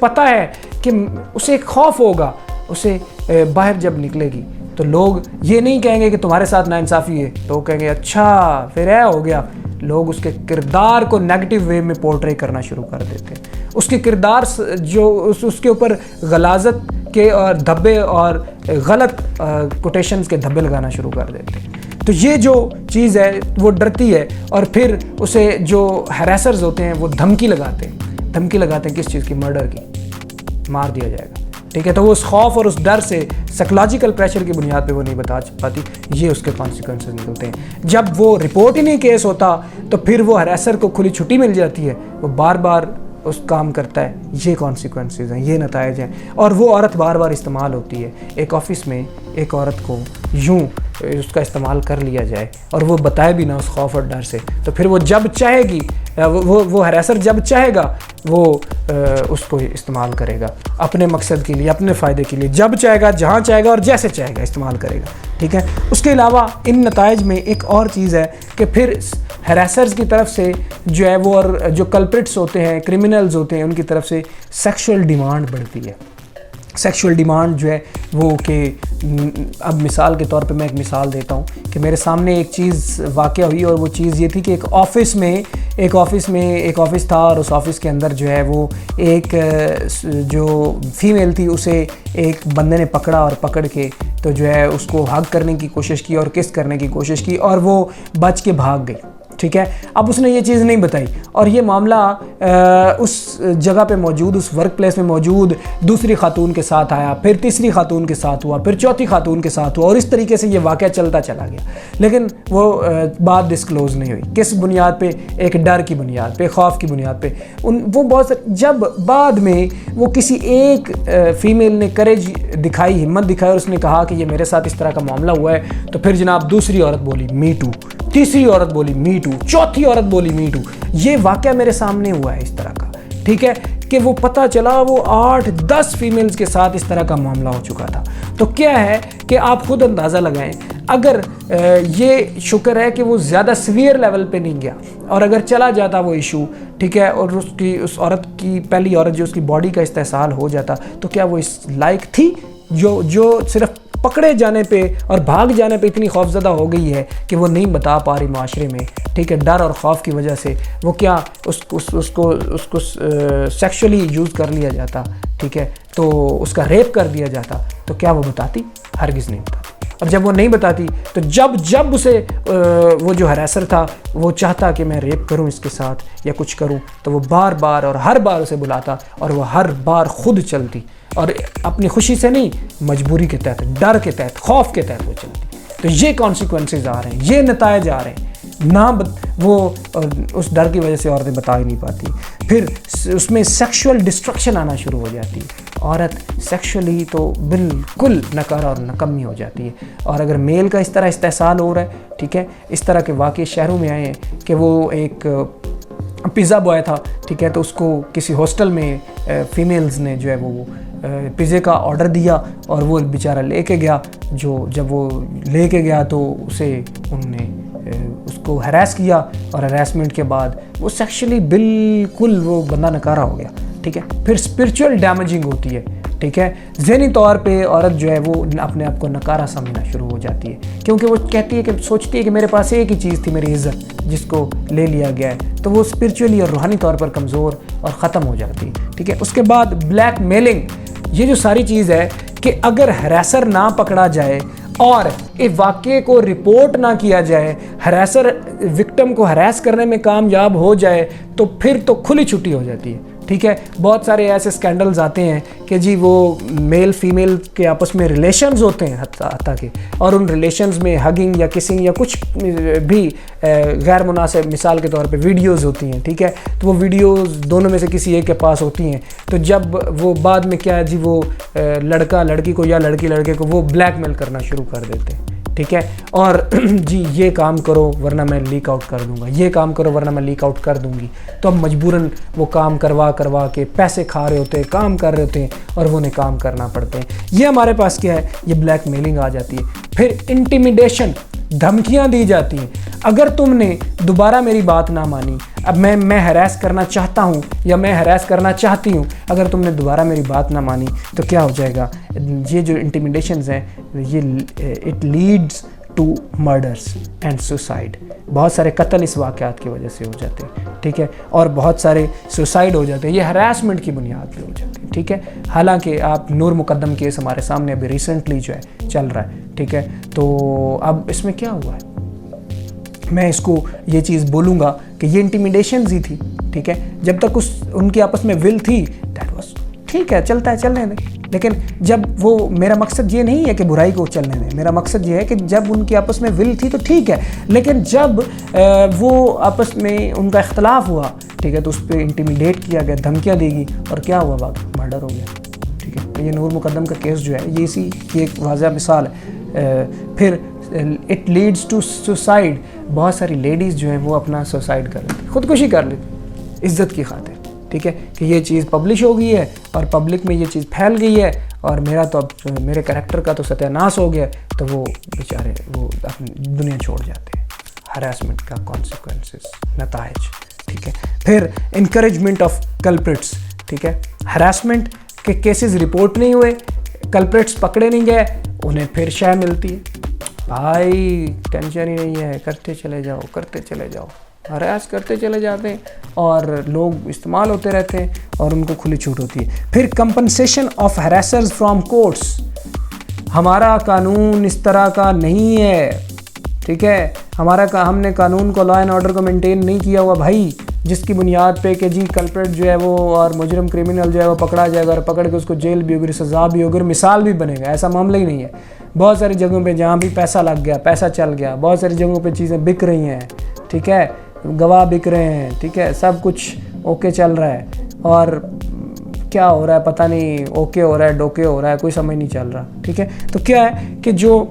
پتہ ہے کہ اسے ایک خوف ہوگا اسے باہر جب نکلے گی تو لوگ یہ نہیں کہیں گے کہ تمہارے ساتھ ناانصافی ہے، لوگ کہیں گے اچھا پھر اے ہو گیا. لوگ اس کے کردار کو نیگیٹو وے میں پورٹرے کرنا شروع کر دیتے ہیں. اس کے کردار جو اس کے اوپر غلاظت کے اور دھبے اور غلط کوٹیشنز کے دھبے لگانا شروع کر دیتے ہیں. تو یہ جو چیز ہے وہ ڈرتی ہے، اور پھر اسے جو ہیریسرز ہوتے ہیں وہ دھمکی لگاتے ہیں کس چیز کی؟ مرڈر کی، مار دیا جائے گا. ٹھیک ہے، تو وہ اس خوف اور اس ڈر سے سائیکلوجیکل پریشر کی بنیاد پہ وہ نہیں بتا پاتی. یہ اس کے کانسیکوینسز نکلتے ہیں. جب وہ رپورٹ ہی نہیں کیس ہوتا تو پھر وہ ہریسر کو کھلی چھٹی مل جاتی ہے، وہ بار بار اس کام کرتا ہے. یہ کانسیکوینسز ہیں، یہ نتائج ہیں. اور وہ عورت بار بار استعمال ہوتی ہے. ایک آفس میں ایک عورت کو یوں اس کا استعمال کر لیا جائے اور وہ بتائے بھی نہ اس خوف اور ڈر سے، تو پھر وہ جب چاہے گی وہ ہریسر جب چاہے گا وہ اس کو استعمال کرے گا اپنے مقصد کے لیے، اپنے فائدے کے لیے. جب چاہے گا، جہاں چاہے گا اور جیسے چاہے گا استعمال کرے گا. ٹھیک ہے. اس کے علاوہ ان نتائج میں ایک اور چیز ہے کہ پھر ہریسرز کی طرف سے جو ہے وہ، اور جو کلپرٹس ہوتے ہیں، کرمنلز ہوتے ہیں، ان کی طرف سے سیکشول ڈیمانڈ بڑھتی ہے. سیکشول ڈیمانڈ جو ہے وہ کہ اب مثال کے طور پہ میں ایک مثال دیتا ہوں کہ میرے سامنے ایک چیز واقع ہوئی، اور وہ چیز یہ تھی کہ ایک آفس تھا، اور اس آفس کے اندر جو ہے وہ ایک جو فیمیل تھی اسے ایک بندے نے پکڑا، اور پکڑ کے تو جو ہے اس کو ہگ کرنے کی کوشش کی اور کس کرنے کی کوشش کی، اور وہ بچ کے بھاگ گئی. ٹھیک ہے. اب اس نے یہ چیز نہیں بتائی، اور یہ معاملہ اس جگہ پہ موجود، اس ورک پلیس میں موجود دوسری خاتون کے ساتھ آیا، پھر تیسری خاتون کے ساتھ ہوا، پھر چوتھی خاتون کے ساتھ ہوا، اور اس طریقے سے یہ واقعہ چلتا چلا گیا. لیکن وہ بات ڈسکلوز نہیں ہوئی. کس بنیاد پہ؟ ایک ڈر کی بنیاد پہ، خوف کی بنیاد پہ. وہ بہت جب بعد میں وہ کسی ایک فیمیل نے کریج دکھائی، ہمت دکھائی، اور اس نے کہا کہ یہ میرے ساتھ اس طرح کا معاملہ ہوا ہے، تو پھر جناب دوسری عورت بولی می ٹو، تیسری عورت بولی می ٹو، چوتھی عورت بولی می ٹو. یہ واقعہ میرے سامنے ہوا ہے اس طرح کا. ٹھیک ہے، کہ وہ پتہ چلا وہ 8-10 فیمیلز کے ساتھ اس طرح کا معاملہ ہو چکا تھا. تو کیا ہے کہ آپ خود اندازہ لگائیں، اگر یہ شکر ہے کہ وہ زیادہ سیویئر لیول پہ نہیں گیا، اور اگر چلا جاتا وہ ایشو، ٹھیک ہے، اور اس عورت کی پہلی عورت جو اس کی باڈی کا استحصال ہو جاتا، تو کیا وہ اس لائق تھی جو صرف پکڑے جانے پہ اور بھاگ جانے پہ اتنی خوفزدہ ہو گئی ہے کہ وہ نہیں بتا پا رہی معاشرے میں. ٹھیک ہے، ڈر اور خوف کی وجہ سے وہ کیا اس کو سیکشولی یوز کر لیا جاتا، ٹھیک ہے، تو اس کا ریپ کر دیا جاتا، تو کیا وہ بتاتی؟ ہرگز نہیں بتاتی. اور جب وہ نہیں بتاتی تو جب اسے وہ جو ہریسر تھا وہ چاہتا کہ میں ریپ کروں اس کے ساتھ یا کچھ کروں، تو وہ بار بار اور ہر بار اسے بلاتا، اور وہ ہر بار خود چلتی، اور اپنی خوشی سے نہیں، مجبوری کے تحت، ڈر کے تحت، خوف کے تحت وہ چلتی. تو یہ کانسیکوینسز آ رہے ہیں، یہ نتائج آ رہے ہیں. وہ اس ڈر کی وجہ سے عورتیں بتا ہی نہیں پاتی. پھر اس میں سیکشول ڈسٹرکشن آنا شروع ہو جاتی ہے. عورت سیکشولی تو بالکل نکارا اور نکمی ہو جاتی ہے. اور اگر میل کا اس طرح استحصال ہو رہا ہے، ٹھیک ہے، اس طرح کے واقعے شہروں میں آئے ہیں کہ وہ ایک پیزا بوائے تھا، ٹھیک ہے، تو اس کو کسی ہاسٹل میں فیمیلز نے جو ہے وہ پیزے کا آرڈر دیا، اور وہ بیچارہ لے کے گیا. جب وہ لے کے گیا تو اسے انہوں نے اس کو ہراس کیا، اور ہراسمنٹ کے بعد وہ سیکشولی بالکل وہ بندہ نکارا ہو گیا. ٹھیک ہے، پھر اسپرچول ڈیمیجنگ ہوتی ہے. ٹھیک ہے، ذہنی طور پہ عورت جو ہے وہ اپنے آپ کو نکارا سمجھنا شروع ہو جاتی ہے، کیونکہ وہ کہتی ہے کہ سوچتی ہے کہ میرے پاس ایک ہی چیز تھی، میری عزت، جس کو لے لیا گیا ہے. تو وہ اسپرچولی اور روحانی طور پر کمزور اور ختم ہو جاتی ہے. ٹھیک ہے. اس کے بعد بلیک میلنگ. یہ جو ساری چیز ہے کہ اگر ہریسر نہ پکڑا جائے اور اس واقعے کو رپورٹ نہ کیا جائے، ہریسر وکٹم کو ہراس کرنے میں کامیاب ہو جائے، تو پھر تو کھلی چھٹی ہو جاتی ہے. ٹھیک ہے، بہت سارے ایسے اسکینڈلز آتے ہیں کہ جی وہ میل فیمیل کے آپس میں ریلیشنز ہوتے ہیں حتیٰ کہ، اور ان ریلیشنز میں ہگنگ یا کسنگ یا کچھ بھی غیر مناسب، مثال کے طور پہ ویڈیوز ہوتی ہیں. ٹھیک ہے، تو وہ ویڈیوز دونوں میں سے کسی ایک کے پاس ہوتی ہیں. تو جب وہ بعد میں کیا ہے جی، وہ لڑکا لڑکی کو یا لڑکی لڑکے کو وہ بلیک میل کرنا شروع کر دیتے ہیں. ٹھیک ہے، اور جی یہ کام کرو ورنہ میں لیک آؤٹ کر دوں گا، یہ کام کرو ورنہ میں لیک آؤٹ کر دوں گی. تو اب مجبوراً وہ کام کروا کے پیسے کھا رہے ہوتے ہیں، کام کر رہے ہوتے ہیں، اور وہ انہیں کام کرنا پڑتے ہیں. یہ ہمارے پاس کیا ہے، یہ بلیک میلنگ آ جاتی ہے. پھر انٹیمیڈیشن. دھمکیاں دی جاتی ہیں. اگر تم نے دوبارہ میری بات نہ مانی, اب میں ہراس کرنا چاہتا ہوں یا میں ہراس کرنا چاہتی ہوں, اگر تم نے دوبارہ میری بات نہ مانی تو کیا ہو جائے گا, یہ جو انٹیمیڈیشنز ہیں یہ it leads to murders and suicide. بہت سارے قتل اس واقعات کی وجہ سے ہو جاتے ہیں, ٹھیک ہے, اور بہت سارے سوسائڈ ہو جاتے ہیں. یہ ہراسمنٹ کی بنیاد پہ ہو جاتے ہیں, ٹھیک ہے. حالانکہ آپ نور مقدم کیس ہمارے سامنے ابھی ریسنٹلی جو ہے چل رہا ہے, ٹھیک ہے. تو اب اس میں کیا ہوا ہے, میں اس کو یہ چیز بولوں گا کہ یہ انٹیمیڈیشنز ہی تھی, ٹھیک ہے. جب تک ان کی آپس میں ول تھی دیٹ واز ٹھیک ہے, چلتا ہے, چلنے دیں. لیکن جب وہ, میرا مقصد یہ نہیں ہے کہ برائی کو چلنے دیں, میرا مقصد یہ ہے کہ جب ان کی آپس میں ول تھی تو ٹھیک ہے, لیکن جب وہ آپس میں ان کا اختلاف ہوا, ٹھیک ہے, تو اس پہ انٹیمیڈیٹ کیا گیا, دھمکیاں دی گئی, اور کیا ہوا, باقی مرڈر ہو گیا, ٹھیک ہے. یہ نور مقدم کا کیس جو ہے یہ اسی کی ایک واضح مثال ہے. پھر اٹ لیڈز ٹو سوسائڈ. بہت ساری لیڈیز جو ہیں وہ اپنا سوسائڈ کر لیتی, خودکشی کر لیتی عزت کی خاطر, ٹھیک ہے, کہ یہ چیز پبلش ہو گئی ہے اور پبلک میں یہ چیز پھیل گئی ہے اور میرا تو اب میرے کریکٹر کا تو ستیہ ناش ہو گیا, تو وہ بیچارے وہ اپنی دنیا چھوڑ جاتے ہیں. ہراسمنٹ کا کانسیکوینسز, نتائج, ٹھیک ہے. پھر انکریجمنٹ آف کلپریٹس, ٹھیک ہے. ہراسمنٹ کے کیسز رپورٹ نہیں ہوئے, کلپریٹس پکڑے نہیں گئے, انہیں پھر شے ملتی ہے, بھائی ٹینشن ہی نہیں ہے, کرتے چلے جاؤ, کرتے چلے جاؤ, ہراس کرتے چلے جاتے ہیں اور لوگ استعمال ہوتے رہتے ہیں اور ان کو کھلی چھوٹ ہوتی ہے. پھر کمپنسیشن آف ہراسرز فرام کورٹس. ہمارا قانون اس طرح کا نہیں ہے, ٹھیک ہے. ہم نے قانون کو, لا اینڈ آرڈر کو مینٹین نہیں کیا ہوا بھائی, جس کی بنیاد پہ کہ جی کلپریٹ جو ہے وہ اور مجرم کرمنل جو ہے وہ پکڑا جائے گا اور پکڑ کے اس کو جیل بھی ہوگی, سزا بھی ہوگی اور مثال بھی بنے گا. ایسا معاملہ ہی نہیں ہے. بہت ساری جگہوں پہ جہاں بھی پیسہ لگ گیا, پیسہ چل گیا, بہت ساری جگہوں پہ چیزیں بک رہی ہیں, ٹھیک ہے, گواہ بک رہے ہیں, ٹھیک ہے, سب کچھ اوکے چل رہا ہے, اور کیا ہو رہا ہے پتہ نہیں, اوکے ہو رہا ہے, ڈوکے ہو رہا ہے, کوئی سمجھ نہیں چل رہا, ٹھیک ہے. تو کیا ہے کہ جو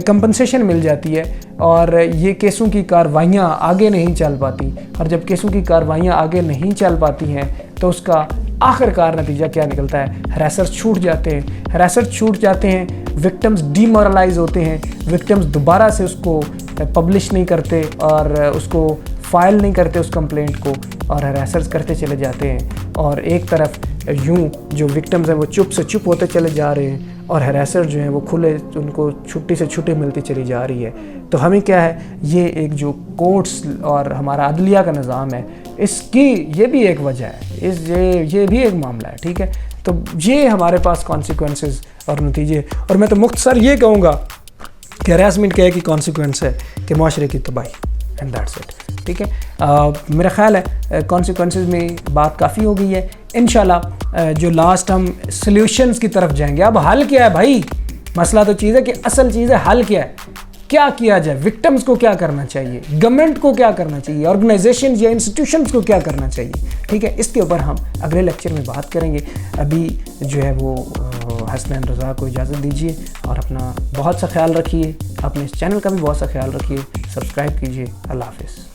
کمپنسیشن مل جاتی ہے اور یہ کیسوں کی کاروائیاں آگے نہیں چل پاتی, اور جب کیسوں کی کاروائیاں آگے نہیں چل پاتی ہیں تو اس کا آخر کار نتیجہ کیا نکلتا ہے, ہراسرز چھوٹ جاتے ہیں, ہراسرز چھوٹ جاتے ہیں, وکٹمز ڈی مورلائز ہوتے ہیں, وکٹمز دوبارہ سے اس کو پبلش نہیں کرتے اور اس کو فائل نہیں کرتے اس کمپلینٹ کو, اور ہراسرز کرتے چلے جاتے ہیں. اور ایک طرف یوں جو وکٹمز ہیں وہ چپ سے چپ ہوتے چلے جا رہے ہیں اور ہراسر جو ہیں وہ کھلے, ان کو چھٹی سے چھٹی ملتی چلی جا رہی ہے. تو ہمیں کیا ہے, یہ ایک جو کورٹس اور ہمارا عدلیہ کا نظام ہے, اس کی یہ بھی ایک وجہ ہے, یہ بھی ایک معاملہ ہے, ٹھیک ہے. تو یہ ہمارے پاس کانسیکوینسز اور نتیجے, اور میں تو مختصر یہ کہوں گا کہ ہراسمنٹ کا ایک ہی کانسیکوینس ہے کہ معاشرے کی تباہی, اینڈ دیٹس اٹ, ٹھیک ہے. میرا خیال ہے کانسیکوینسز میں بات کافی ہو گئی ہے. انشاءاللہ جو لاسٹ ہم سلیوشنز کی طرف جائیں گے. اب حل کیا ہے بھائی, مسئلہ تو چیز ہے کہ اصل چیز ہے حل کیا ہے, کیا کیا جائے, وکٹمز کو کیا کرنا چاہیے, گورنمنٹ کو کیا کرنا چاہیے, آرگنائزیشنز یا انسٹیٹیوشنز کو کیا کرنا چاہیے, ٹھیک ہے. اس کے اوپر ہم اگلے لیکچر میں بات کریں گے. ابھی جو ہے وہ حسنین رضا کو اجازت دیجیے, اور اپنا بہت سا خیال رکھیے, اپنے اس چینل کا بھی بہت سا خیال رکھیے, سبسکرائب کیجیے. اللہ حافظ.